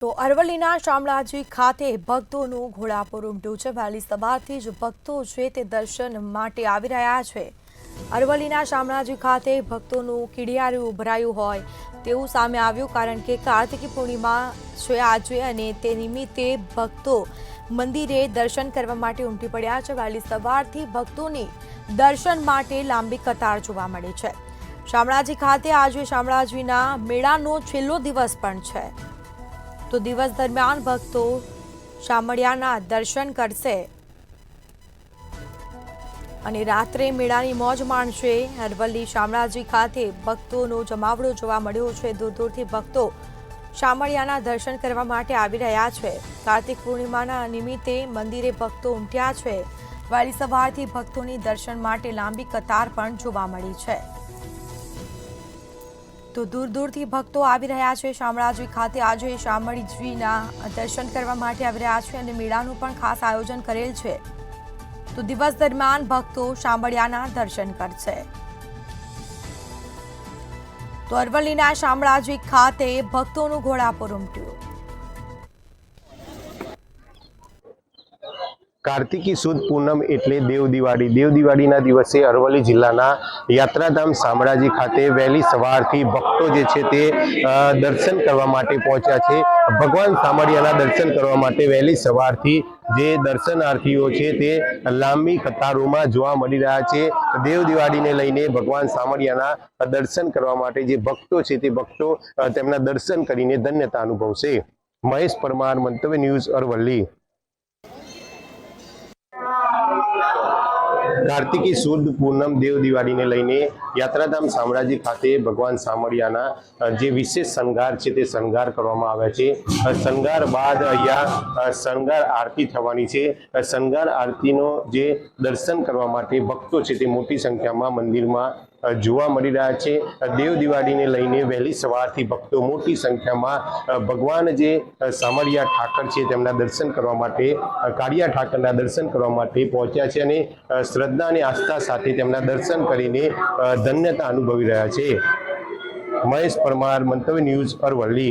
તો અરવલ્લીના શામળાજી ખાતે ભક્તોનું ઘોડાપુર ઉમટ્યું છે। વહેલી સવારથી જ ભક્તો છે તે દર્શન માટે આવી રહ્યા છે। અરવલ્લીના શામળાજી ખાતે ભક્તોનું કીડિયારું ભરાયું હોય તેવું સામે આવ્યું, કારણ કે કાર્તિકી પૂર્ણિમા છે આજે અને તે નિમિત્તે ભક્તો મંદિરે દર્શન કરવા માટે ઉમટી પડ્યા છે। વહેલી સવારથી ભક્તોની દર્શન માટે લાંબી કતાર જોવા મળી છે। શામળાજી ખાતે આજે શામળાજીના મેળાનો છેલ્લો દિવસ પણ છે, તો દિવસ દરમિયાન ભક્તો શામળિયાના દર્શન કરશે અને રાત્રે મેળાની મોજ માણશે। અરવલ્લી શામળાજી ખાતે ભક્તોનો જમાવડો જોવા મળ્યો છે। દૂર દૂરથી ભક્તો શામળિયાના દર્શન કરવા માટે આવી રહ્યા છે। કાર્તિક પૂર્ણિમાના નિમિત્તે મંદિરે ભક્તો ઉમટ્યા છે। વહેલી સવારથી ભક્તોની દર્શન માટે લાંબી કતાર પણ જોવા મળી છે, તો દૂર દૂરથી ભક્તો આવી રહ્યા છે। શામળાજી ખાતે આજે શામળીજીના દર્શન કરવા માટે આવી રહ્યા છે અને મેળાનું પણ ખાસ આયોજન કરેલ છે, તો દિવસ દરમિયાન ભક્તો શામળિયાના દર્શન કરશે। તો અરવલ્લીના શામળાજી ખાતે ભક્તોનું ઘોડાપુર ઉમટ્યું। કાર્તિકી સુદ પૂનમ એટલે દેવ દિવાળી। દેવ દિવાળીના દિવસે અરવલ્લી જિલ્લાના યાત્રાધામ શામળાજી ખાતે વહેલી સવારથી ભક્તો જે છે તે દર્શન કરવા માટે પહોંચ્યા છે। ભગવાન શામળિયાના દર્શન કરવા માટે વહેલી સવારથી જે દર્શનાર્થીઓ છે તે લાંબી કતારોમાં જોવા મળી રહ્યા છે। દેવ દિવાળીને લઈને ભગવાન શામળિયાના દર્શન કરવા માટે જે ભક્તો છે તે ભક્તો તેમના દર્શન કરીને ધન્યતા અનુભવશે। મહેશ પરમાર, મંતવ્ય ન્યૂઝ, અરવલ્લી। કાર્તિકી સુદ પૂનમ દેવ દિવાળીને લઈને યાત્રાધામ શામળાજી ખાતે ભગવાન શામળિયાના જે વિશેષ શણગાર છે તે શણગાર કરવામાં આવ્યા છે। શણગાર બાદ અહીંયા શણગાર આરતી થવાની છે। શણગાર આરતીનો જે દર્શન કરવા માટે ભક્તો છે તે મોટી સંખ્યામાં મંદિરમાં જોવા મળી રહ્યા છે। દેવ દિવાળીને લઈને વહેલી સવારથી ભક્તો મોટી સંખ્યામાં ભગવાન જે શામળિયા ઠાકર છે તેમના દર્શન કરવા માટે, કાળિયા ઠાકરના દર્શન કરવા માટે પહોંચ્યા છે અને શ્રદ્ધા અને આસ્થા સાથે તેમના દર્શન કરીને ધન્યતા અનુભવી રહ્યા છે। મહેશ પરમાર, મંતવ્ય ન્યૂઝ, અરવલ્લી।